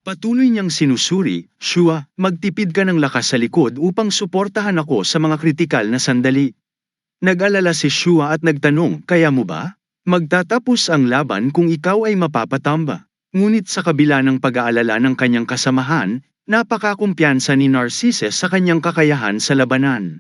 Patuloy niyang sinusuri, Shua, magtipid ka ng lakas sa likod upang suportahan ako sa mga kritikal na sandali. Nag-alala si Shua at nagtanong, kaya mo ba? Magtatapos ang laban kung ikaw ay mapapatamba. Ngunit sa kabila ng pag-aalala ng kanyang kasamahan, napakakumpiyansa ni Narcissus sa kanyang kakayahan sa labanan.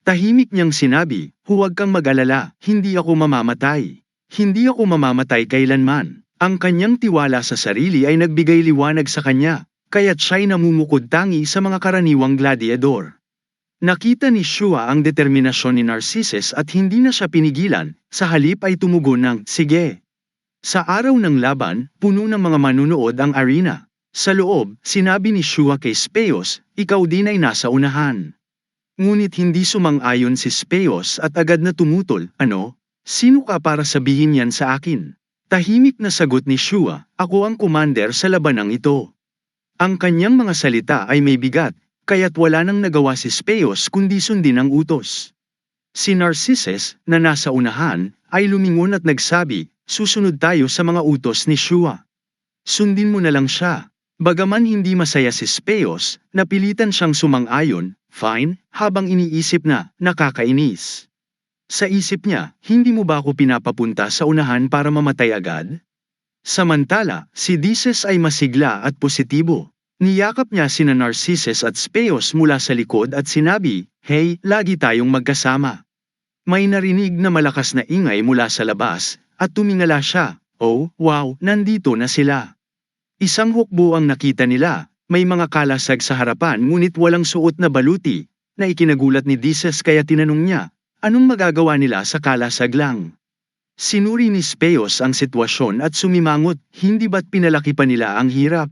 Tahimik niyang sinabi, huwag kang mag-alala, hindi ako mamamatay. Hindi ako mamamatay kailanman. Ang kanyang tiwala sa sarili ay nagbigay liwanag sa kanya, kaya't siya'y namumukod tangi sa mga karaniwang gladiador. Nakita ni Shua ang determinasyon ni Narcissus at hindi na siya pinigilan, sa halip ay tumugon ng, sige. Sa araw ng laban, puno ng mga manunood ang arena. Sa loob, sinabi ni Shua kay Speos, ikaw din ay nasa unahan. Ngunit hindi sumang-ayon si Speos at agad na tumutol, ano? Sino ka para sabihin yan sa akin? Tahimik na sagot ni Shua, ako ang commander sa labanang ito. Ang kanyang mga salita ay may bigat, kaya't wala nang nagawa si Speos kundi sundin ang utos. Si Narcissus, na nasa unahan, ay lumingon at nagsabi, susunod tayo sa mga utos ni Shua. Sundin mo na lang siya. Bagaman hindi masaya si Speos, napilitan siyang sumang-ayon, fine, habang iniisip na, nakakainis. Sa isip niya, hindi mo ba ako pinapapunta sa unahan para mamatay agad? Samantala, si Dices ay masigla at positibo. Niyakap niya sina Narcissus at Speos mula sa likod at sinabi, hey, lagi tayong magkasama. May narinig na malakas na ingay mula sa labas, at tumingala siya, oh, wow, nandito na sila. Isang hukbo ang nakita nila, may mga kalasag sa harapan ngunit walang suot na baluti, na ikinagulat ni Dices kaya tinanong niya, anong magagawa nila sa kalasag lang? Sinuri ni Speos ang sitwasyon at sumimangot, hindi ba't pinalaki pa nila ang hirap?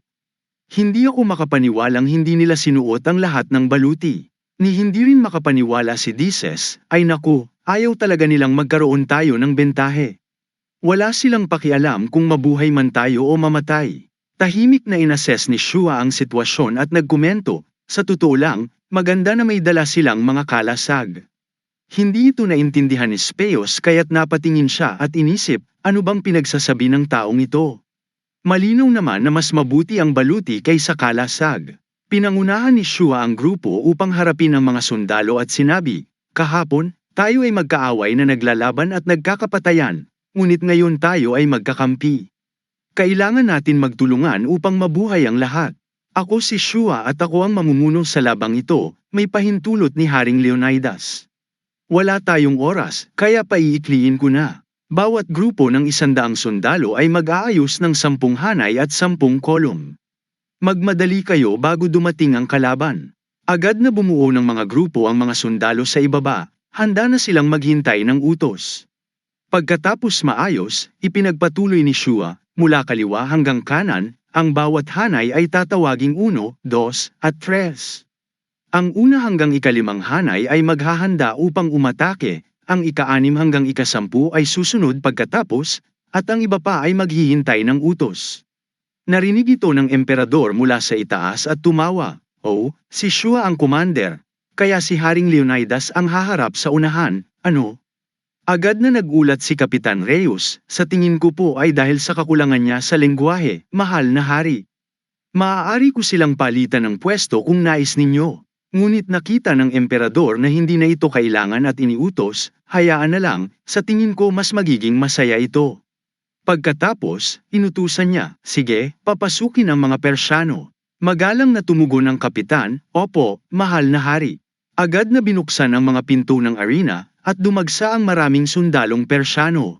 Hindi ako makapaniwalang hindi nila sinuot ang lahat ng baluti. Ni hindi rin makapaniwala si Dices, ay naku, ayaw talaga nilang magkaroon tayo ng bentahe. Wala silang pakialam kung mabuhay man tayo o mamatay. Tahimik na inassess ni Shua ang sitwasyon at nagkomento, sa totoo lang, maganda na may dala silang mga kalasag. Hindi ito naintindihan ni Speos kaya't napatingin siya at inisip, ano bang pinagsasabi ng taong ito? Malinaw naman na mas mabuti ang baluti kaysa kalasag. Pinangunahan ni Shua ang grupo upang harapin ang mga sundalo at sinabi, kahapon, tayo ay magkaaway na naglalaban at nagkakapatayan, ngunit ngayon tayo ay magkakampi. Kailangan natin magtulungan upang mabuhay ang lahat. Ako si Shua at ako ang mamumuno sa labang ito, may pahintulot ni Haring Leonidas. Wala tayong oras, kaya paiikliin ko na. Bawat grupo ng 100 sundalo ay mag-aayos ng 10 hanay at 10 kolum. Magmadali kayo bago dumating ang kalaban. Agad na bumuo ng mga grupo ang mga sundalo sa ibaba, handa na silang maghintay ng utos. Pagkatapos maayos, ipinagpatuloy ni Shua, mula kaliwa hanggang kanan, ang bawat hanay ay tatawaging 1, 2, at 3. Ang una hanggang ika-5 hanay ay maghahanda upang umatake, ang ika-6 hanggang ika-10 ay susunod pagkatapos, at ang iba pa ay maghihintay ng utos. Narinig ito ng emperador mula sa itaas at tumawa, oh, si Shua ang commander, kaya si Haring Leonidas ang haharap sa unahan, ano? Agad na nagulat si Kapitan Rheus, sa tingin ko po ay dahil sa kakulangan niya sa lengguwahe, mahal na hari. Maaari ko silang palitan ng pwesto kung nais ninyo. Ngunit nakita ng emperador na hindi na ito kailangan at iniutos, hayaan na lang, sa tingin ko mas magiging masaya ito. Pagkatapos, inutusan niya, sige, papasukin ang mga Persyano. Magalang na tumugon ng kapitan, opo, mahal na hari. Agad na binuksan ang mga pinto ng arena, at dumagsa ang maraming sundalong Persyano.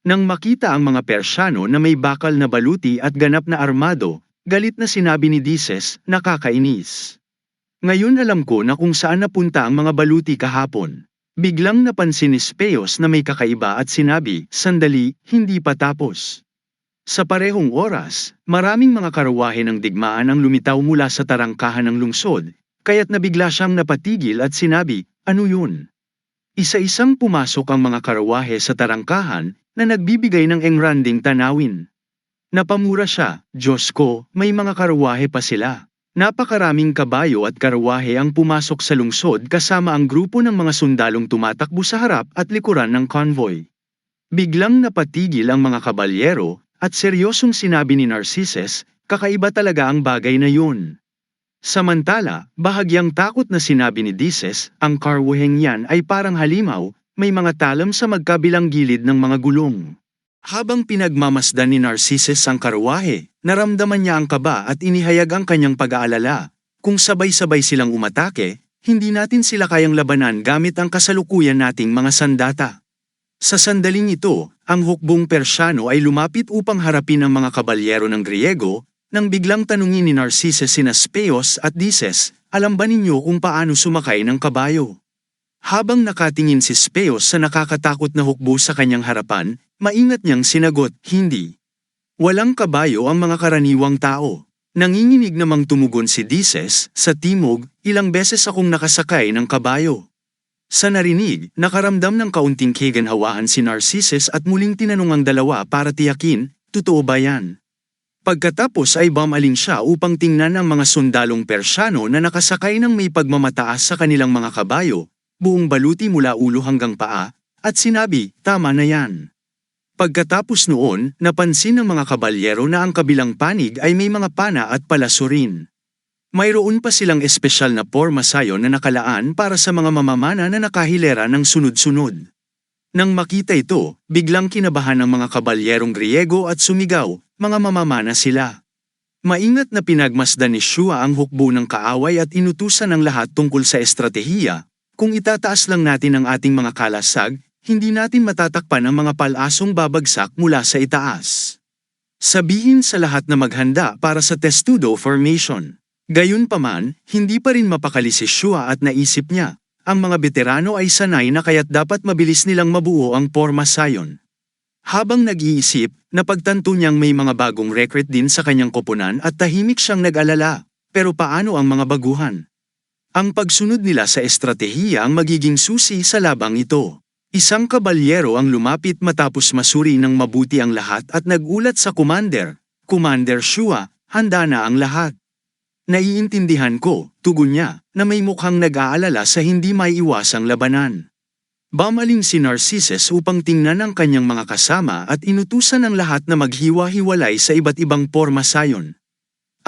Nang makita ang mga Persyano na may bakal na baluti at ganap na armado, galit na sinabi ni Dices, nakakainis. Ngayon alam ko na kung saan napunta ang mga baluti kahapon. Biglang napansin ni Speos na may kakaiba at sinabi, sandali, hindi pa tapos. Sa parehong oras, maraming mga karawahe ng digmaan ang lumitaw mula sa tarangkahan ng lungsod, kaya't nabigla siyang napatigil at sinabi, ano yun? Isa-isang pumasok ang mga karawahe sa tarangkahan na nagbibigay ng engranding tanawin. Napamura siya, Diyos ko, may mga karawahe pa sila. Napakaraming kabayo at karawahe ang pumasok sa lungsod kasama ang grupo ng mga sundalong tumatakbo sa harap at likuran ng convoy. Biglang napatigil ang mga kabalyero, at seryosong sinabi ni Narcissus, kakaiba talaga ang bagay na yun. Samantala, bahagyang takot na sinabi ni Dices, ang karwaheng yan ay parang halimaw, may mga talam sa magkabilang gilid ng mga gulong. Habang pinagmamasdan ni Narcissus ang karwahe, naramdaman niya ang kaba at inihayag ang kanyang pag-aalala. Kung sabay-sabay silang umatake, hindi natin sila kayang labanan gamit ang kasalukuyan nating mga sandata. Sa sandaling ito, ang hukbong Persyano ay lumapit upang harapin ang mga kabalyero ng Griego, nang biglang tanungin ni Narcissus sina Speos at Dices, alam ba ninyo kung paano sumakay ng kabayo? Habang nakatingin si Speos sa nakakatakot na hukbo sa kanyang harapan, maingat niyang sinagot, hindi. Walang kabayo ang mga karaniwang tao. Nanginginig namang tumugon si Dices, sa timog, ilang beses akong nakasakay ng kabayo. Sa narinig, nakaramdam ng kaunting kaganhawaan si Narcissus at muling tinanong ang dalawa para tiyakin, totoo ba yan? Pagkatapos ay bumaling siya upang tingnan ang mga sundalong Persyano na nakasakay ng may pagmamataas sa kanilang mga kabayo, buong baluti mula ulo hanggang paa, at sinabi, tama na yan. Pagkatapos noon, napansin ng mga kabalyero na ang kabilang panig ay may mga pana at palaso rin. Mayroon pa silang espesyal na pormasayon na nakalaan para sa mga mamamana na nakahilera ng sunod-sunod. Nang makita ito, biglang kinabahan ang mga kabalyerong Griego at sumigaw, mga mamamana sila. Maingat na pinagmasdan ni Shua ang hukbo ng kaaway at inutusan ang lahat tungkol sa estratehiya. Kung itataas lang natin ang ating mga kalasag, hindi natin matatakpan ang mga palasong babagsak mula sa itaas. Sabihin sa lahat na maghanda para sa testudo formation. Gayunpaman, hindi pa rin mapakali si Shua at naisip niya, ang mga veterano ay sanay na kaya't dapat mabilis nilang mabuo ang pormasayon. Habang nag-iisip, napagtanto niyang may mga bagong recruit din sa kanyang koponan at tahimik siyang nag-alala, pero paano ang mga baguhan? Ang pagsunod nila sa estratehiya ang magiging susi sa labang ito. Isang kabalyero ang lumapit matapos masuri ng mabuti ang lahat at nagulat sa commander, Commander Shua, handa na ang lahat. Naiintindihan ko, tugon niya, na may mukhang nag-aalala sa hindi maiiwasang labanan. Bumaling si Narcissus upang tingnan ang kanyang mga kasama at inutusan ang lahat na maghiwa-hiwalay sa iba't ibang pormasayon.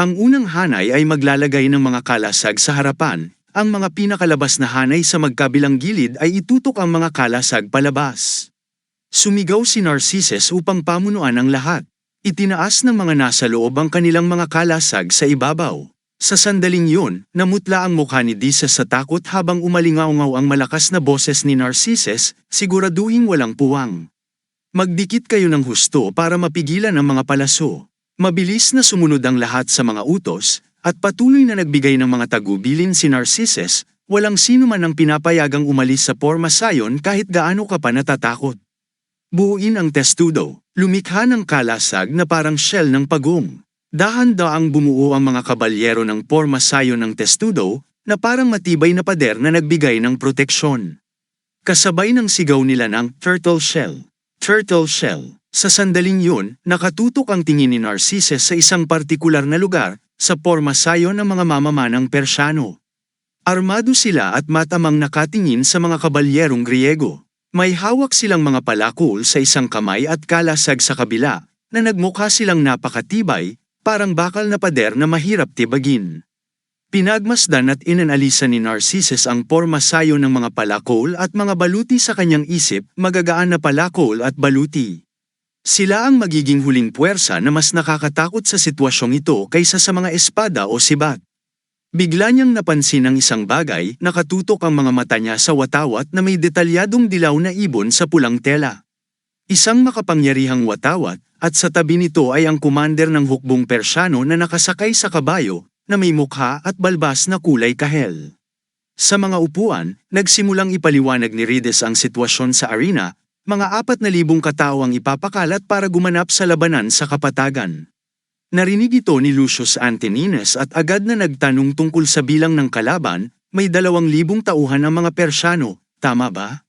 Ang unang hanay ay maglalagay ng mga kalasag sa harapan, ang mga pinakalabas na hanay sa magkabilang gilid ay itutok ang mga kalasag palabas. Sumigaw si Narcissus upang pamunuan ang lahat. Itinaas ng mga nasa loob ang kanilang mga kalasag sa ibabaw. Sa sandaling yun, namutla ang mukha ni Dices sa takot habang umalingaw-ngaw ang malakas na boses ni Narcissus, siguraduhing walang puwang. Magdikit kayo ng husto para mapigilan ang mga palaso. Mabilis na sumunod ang lahat sa mga utos, at patuloy na nagbigay ng mga tagubilin si Narcissus, walang sino man ang pinapayagang umalis sa pormasayon kahit gaano ka pa natatakot. Buuin ang testudo, lumikha ng kalasag na parang shell ng pagong. Dahan-daang bumuo ang mga kabalyero ng pormasayon ng testudo, na parang matibay na pader na nagbigay ng proteksyon. Kasabay ng sigaw nila ng turtle shell. Turtle shell. Sa sandaling yun, nakatutok ang tingin ni Narcissus sa isang partikular na lugar, sa pormasayon ng mga mamamanang Persyano. Armado sila at matamang nakatingin sa mga kabalyerong Griego. May hawak silang mga palakol sa isang kamay at kalasag sa kabila, na nagmukha silang napakatibay, parang bakal na pader na mahirap tibagin. Pinagmasdan at inanalisa ni Narcissus ang pormasayon ng mga palakol at mga baluti sa kanyang isip, magagaan na palakol at baluti. Sila ang magiging huling puwersa na mas nakakatakot sa sitwasyong ito kaysa sa mga espada o sibat. Bigla niyang napansin ang isang bagay, nakatutok ang mga mata niya sa watawat na may detalyadong dilaw na ibon sa pulang tela. Isang makapangyarihang watawat, at sa tabi nito ay ang commander ng hukbong Persyano na nakasakay sa kabayo, na may mukha at balbas na kulay kahel. Sa mga upuan, nagsimulang ipaliwanag ni Rides ang sitwasyon sa arena, mga 4,000 katao ang ipapakalat para gumanap sa labanan sa kapatagan. Narinig ito ni Lucius Antoninus at agad na nagtanong tungkol sa bilang ng kalaban, may 2,000 tauhan ang mga Persyano, tama ba?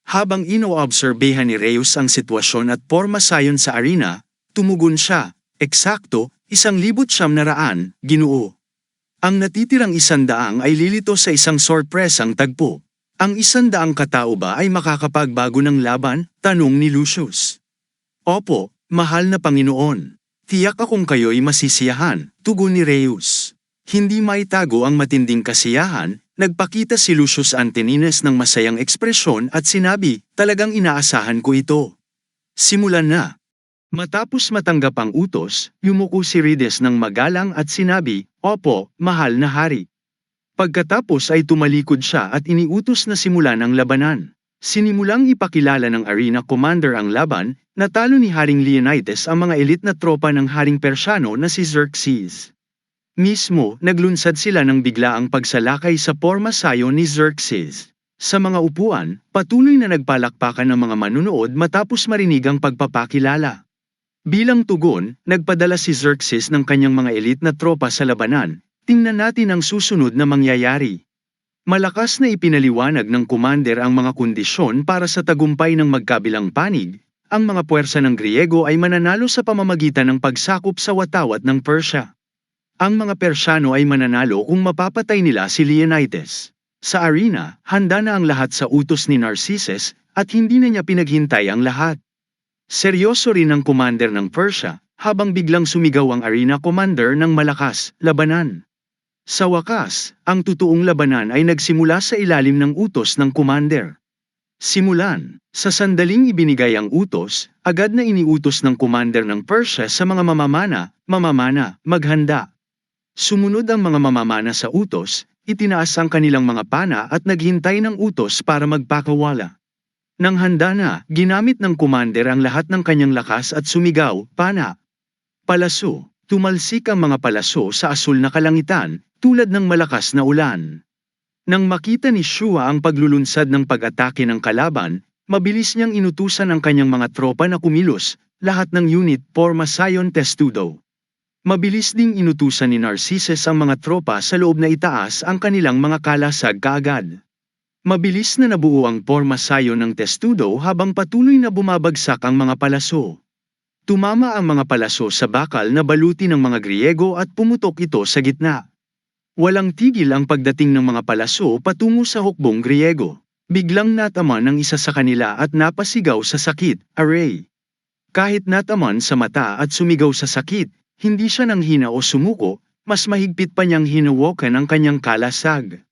Habang inoobserbehan ni Reus ang sitwasyon at pormasayon sa arena, tumugon siya, eksakto, 1,900, Ginoo. Ang natitirang 100 ay lilito sa isang sorpresang tagpo. Ang 100 katao ba ay makakapagbago ng laban? Tanong ni Lucius. Opo, mahal na Panginoon. Tiyak akong kayo'y masisiyahan, tugon ni Rheus. Hindi maitago ang matinding kasiyahan, nagpakita si Lucius Antonines ng masayang ekspresyon at sinabi, talagang inaasahan ko ito. Simulan na. Matapos matanggap ang utos, yumuko si Rides ng magalang at sinabi, Opo, mahal na hari. Pagkatapos ay tumalikod siya at iniutos na simulan ang labanan. Sinimulang ipakilala ng arena commander ang laban, natalo ni Haring Leonidas ang mga elite na tropa ng Haring Persiano na si Xerxes. Mismo, naglunsad sila ng biglaang pagsalakay sa pormasayon ni Xerxes. Sa mga upuan, patuloy na nagpalakpakan ng mga manunood matapos marinig ang pagpapakilala. Bilang tugon, nagpadala si Xerxes ng kanyang mga elite na tropa sa labanan. Tingnan natin ang susunod na mangyayari. Malakas na ipinaliwanag ng commander ang mga kondisyon para sa tagumpay ng magkabilang panig. Ang mga puwersa ng Griego ay mananalo sa pamamagitan ng pagsakop sa watawat ng Persya. Ang mga Persyano ay mananalo kung mapapatay nila si Leonidas. Sa arena, handa na ang lahat sa utos ni Narcissus at hindi na niya pinaghintay ang lahat. Seryoso rin ang commander ng Persya habang biglang sumigaw ang arena commander ng malakas, labanan. Sa wakas, ang totoong labanan ay nagsimula sa ilalim ng utos ng commander. Simulan, sa sandaling ibinigay ang utos, agad na iniutos ng commander ng Persya sa mga mamamana, maghanda. Sumunod ang mga mamamana sa utos, itinaas ang kanilang mga pana at naghintay ng utos para magpakawala. Nang handa na, ginamit ng commander ang lahat ng kanyang lakas at sumigaw, pana. Palaso, tumalsik ang mga palaso sa asul na kalangitan, tulad ng malakas na ulan. Nang makita ni Shua ang paglulunsad ng pag-atake ng kalaban, mabilis niyang inutusan ang kanyang mga tropa na kumilos, lahat ng unit pormasayon testudo. Mabilis ding inutusan ni Narcissus ang mga tropa sa loob na itaas ang kanilang mga kalasag kaagad. Mabilis na nabuo ang pormasayon ng testudo habang patuloy na bumabagsak ang mga palaso. Tumama ang mga palaso sa bakal na baluti ng mga Griego at pumutok ito sa gitna. Walang tigil ang pagdating ng mga palaso patungo sa hukbong Griego. Biglang nataman ng isa sa kanila at napasigaw sa sakit, aray. Kahit nataman sa mata at sumigaw sa sakit, hindi siya nanghina o sumuko, mas mahigpit pa niyang hinawakan ang kanyang kalasag.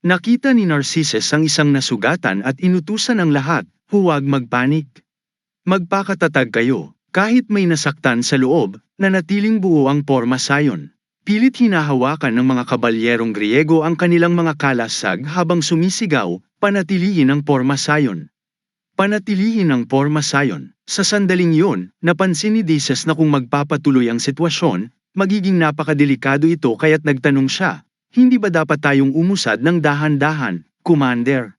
Nakita ni Narcissus ang isang nasugatan at inutusan ang lahat, huwag magpanik. Magpakatatag kayo, kahit may nasaktan sa loob, nanatiling buo ang pormasayon. Pilit hinahawakan ng mga kabalyerong Griego ang kanilang mga kalasag habang sumisigaw, panatilihin ang pormasayon. Panatilihin ang pormasayon. Sa sandaling yun, napansin ni Decius na kung magpapatuloy ang sitwasyon, magiging napakadelikado ito kaya't nagtanong siya, hindi ba dapat tayong umusad ng dahan-dahan, Commander?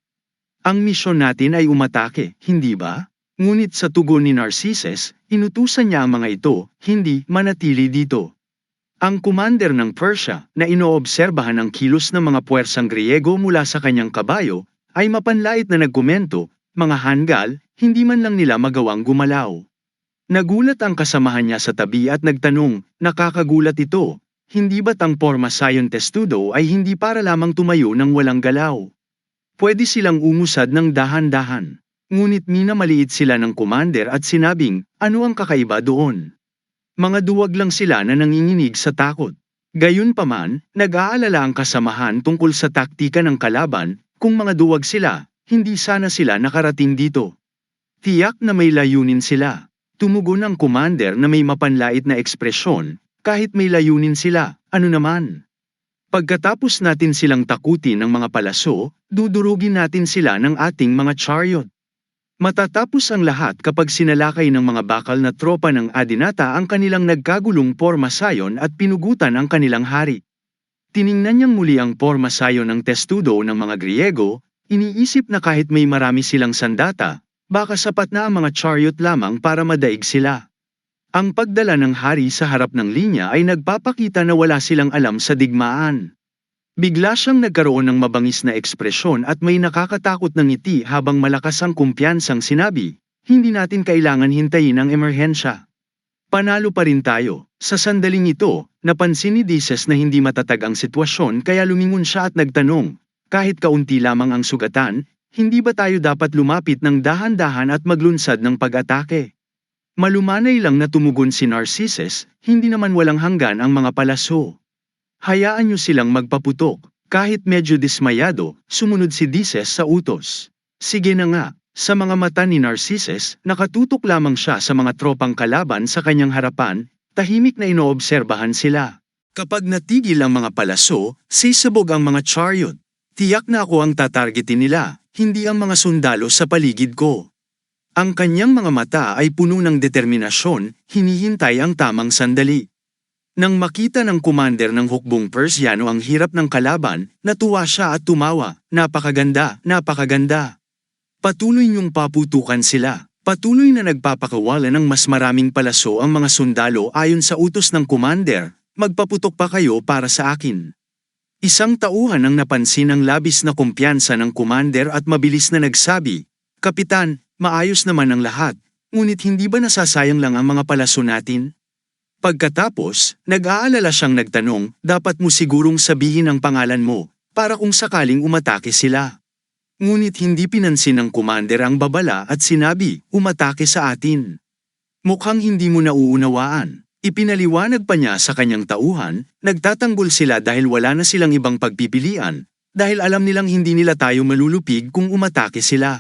Ang misyon natin ay umatake, hindi ba? Ngunit sa tugon ni Narcissus, inutusan niya ang mga ito, hindi manatili dito. Ang commander ng Persya, na inoobserbahan ang kilos ng mga puwersang Griego mula sa kanyang kabayo, ay mapanlait na nagkomento, mga hanggal, hindi man lang nila magawang gumalaw. Nagulat ang kasamahan niya sa tabi at nagtanong, nakakagulat ito, hindi ba't ang pormasayon testudo ay hindi para lamang tumayo ng walang galaw? Pwede silang umusad ng dahan-dahan. Ngunit minamaliit sila ng commander at sinabing, ano ang kakaiba doon? Mga duwag lang sila na nanginginig sa takot. Gayunpaman, nag-aalala ang kasamahan tungkol sa taktika ng kalaban, kung mga duwag sila, hindi sana sila nakarating dito. Tiyak na may layunin sila. Tumugon ang commander na may mapanlait na ekspresyon, kahit may layunin sila, ano naman? Pagkatapos natin silang takutin ng mga palaso, dudurugin natin sila ng ating mga chariot. Matatapos ang lahat kapag sinalakay ng mga bakal na tropa ng Adinata ang kanilang nagkagulong pormasayon at pinugutan ang kanilang hari. Tiningnan niyang muli ang pormasayon ng testudo ng mga Griego, iniisip na kahit may marami silang sandata, baka sapat na ang mga chariot lamang para madaig sila. Ang pagdala ng hari sa harap ng linya ay nagpapakita na wala silang alam sa digmaan. Bigla siyang nagkaroon ng mabangis na ekspresyon at may nakakatakot na ngiti habang malakas ang kumpiyansang sinabi, hindi natin kailangan hintayin ang emerhensya. Panalo pa rin tayo. Sa sandaling ito, napansin ni Decius na hindi matatag ang sitwasyon kaya lumingon siya at nagtanong, kahit kaunti lamang ang sugatan, hindi ba tayo dapat lumapit ng dahan-dahan at maglunsad ng pag-atake? Malumanay lang na tumugon si Narcissus, hindi naman walang hanggan ang mga palaso. Hayaan niyo silang magpaputok. Kahit medyo dismayado, sumunod si Dices sa utos. Sige na nga, sa mga mata ni Narcissus, nakatutok lamang siya sa mga tropang kalaban sa kanyang harapan, tahimik na inoobserbahan sila. Kapag natigil ang mga palaso, sisabog ang mga chariot. Tiyak na ako ang tatargetin nila, hindi ang mga sundalo sa paligid ko. Ang kanyang mga mata ay puno ng determinasyon, hinihintay ang tamang sandali. Nang makita ng commander ng hukbong Persiano ang hirap ng kalaban, natuwa siya at tumawa, napakaganda, napakaganda. Patuloy niyong paputukan sila. Patuloy na nagpapakawala ng mas maraming palaso ang mga sundalo ayon sa utos ng commander, magpaputok pa kayo para sa akin. Isang tauhan ang napansin ang labis na kumpiyansa ng commander at mabilis na nagsabi, Kapitan, maayos naman ang lahat, ngunit hindi ba nasasayang lang ang mga palaso natin? Pagkatapos, nag-aalala siyang nagtanong, dapat mo sigurong sabihin ang pangalan mo, para kung sakaling umatake sila. Ngunit hindi pinansin ng commander ang babala at sinabi, umatake sa atin. Mukhang hindi mo nauunawaan. Ipinaliwanag pa niya sa kanyang tauhan, nagtatanggol sila dahil wala na silang ibang pagpipilian, dahil alam nilang hindi nila tayo malulupig kung umatake sila.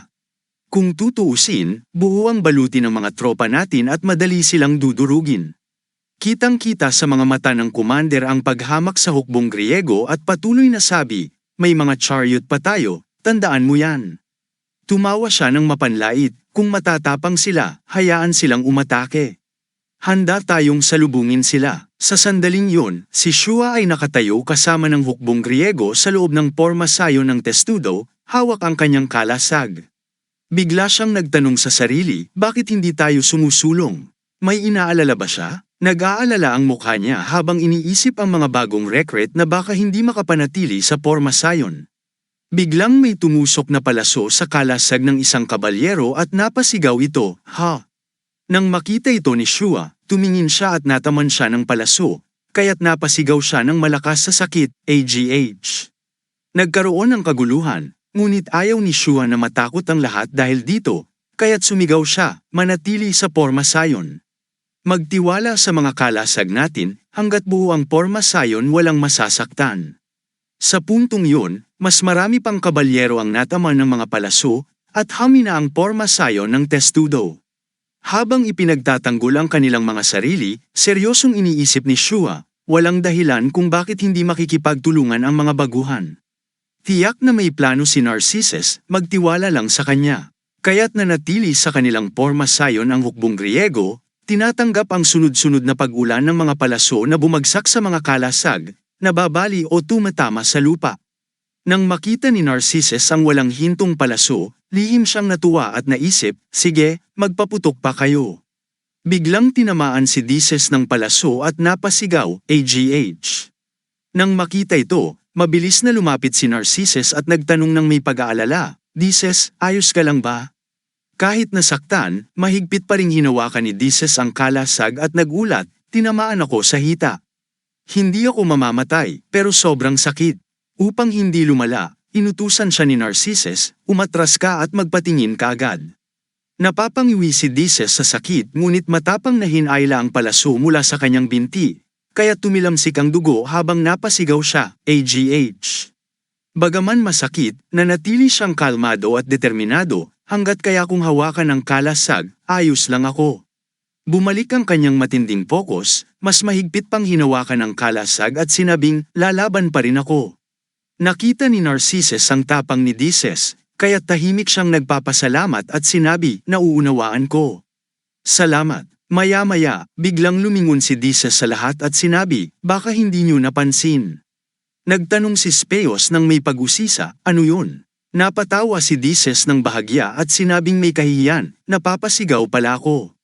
Kung tutuusin, buo ang baluti ng mga tropa natin at madali silang dudurugin. Kitang-kita sa mga mata ng commander ang paghamak sa hukbong Griego at patuloy na sabi, may mga chariot pa tayo, tandaan mo yan. Tumawa siya ng mapanlait, kung matatapang sila, hayaan silang umatake. Handa tayong salubungin sila. Sa sandaling yun, si Shua ay nakatayo kasama ng hukbong Griego sa loob ng pormasayo ng testudo, hawak ang kanyang kalasag. Bigla siyang nagtanong sa sarili, bakit hindi tayo sumusulong? May inaalala ba siya? Nag-aalala ang mukha niya habang iniisip ang mga bagong recruit na baka hindi makapanatili sa pormasayon. Biglang may tumusok na palaso sa kalasag ng isang kabalyero at napasigaw ito, ha? Nang makita ito ni Shua, tumingin siya at nataman siya ng palaso, kaya't napasigaw siya ng malakas sa sakit, AGH. Nagkaroon ng kaguluhan, ngunit ayaw ni Shua na matakot ang lahat dahil dito, kaya't sumigaw siya, manatili sa pormasayon. Magtiwala sa mga kalasag natin, hanggat buo ang pormasayon walang masasaktan. Sa puntong yun, mas marami pang kabalyero ang nataman ng mga palaso, at hamina ang pormasayon ng testudo. Habang ipinagtatanggol ang kanilang mga sarili, seryosong iniisip ni Shua, walang dahilan kung bakit hindi makikipagtulungan ang mga baguhan. Tiyak na may plano si Narcissus, magtiwala lang sa kanya. Kaya't nanatili sa kanilang pormasayon ang hukbong Griego, tinatanggap ang sunod-sunod na pag-ulan ng mga palaso na bumagsak sa mga kalasag, nababali o tumatama sa lupa. Nang makita ni Narcissus ang walang hintong palaso, lihim siyang natuwa at naisip, sige, magpaputok pa kayo. Biglang tinamaan si Dices ng palaso at napasigaw, AGH. Nang makita ito, mabilis na lumapit si Narcissus at nagtanong ng may pag-aalala, Dices, ayos ka lang ba? Kahit nasaktan, mahigpit pa ring hinawakan ni Dices ang kalasag at nagulat, tinamaan ako sa hita. Hindi ako mamamatay, pero sobrang sakit. Upang hindi lumala, inutusan siya ni Narcissus, umatras ka at magpatingin ka agad. Napapangiwi si Dices sa sakit ngunit matapang na hinayla ang palaso mula sa kanyang binti, kaya tumilamsik ang dugo habang napasigaw siya, AGH. Bagaman masakit, nanatili siyang kalmado at determinado, hanggat kaya kung hawakan ang kalasag, ayos lang ako. Bumalik ang kanyang matinding focus, mas mahigpit pang hinawakan ang kalasag at sinabing, lalaban pa rin ako. Nakita ni Narcissus ang tapang ni Dices, kaya tahimik siyang nagpapasalamat at sinabi, nauunawaan ko. Salamat. Maya-maya, biglang lumingon si Dices sa lahat at sinabi, baka hindi niyo napansin. Nagtanong si Speos nang may pag-usisa, ano yun? Napatawa si Dices ng bahagya at sinabing may kahihiyan, napapasigaw pala ako.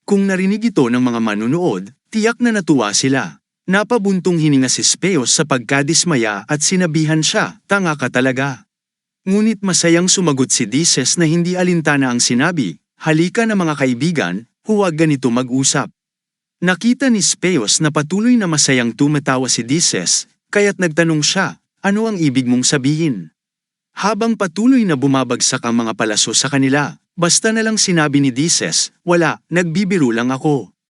Kung narinig ito ng mga manunood, tiyak na natuwa sila. Napabuntong hininga si Speos sa pagkadismaya at sinabihan siya, tanga ka talaga. Ngunit masayang sumagot si Dices na hindi alintana ang sinabi, halika na mga kaibigan, huwag ganito mag-usap. Nakita ni Speos na patuloy na masayang tumatawa si Dices, kaya't nagtanong siya, ano ang ibig mong sabihin? Habang patuloy na bumabagsak ang mga palaso sa kanila, Basta na lang sinabi ni Dices, wala, nagbibiro lang ako.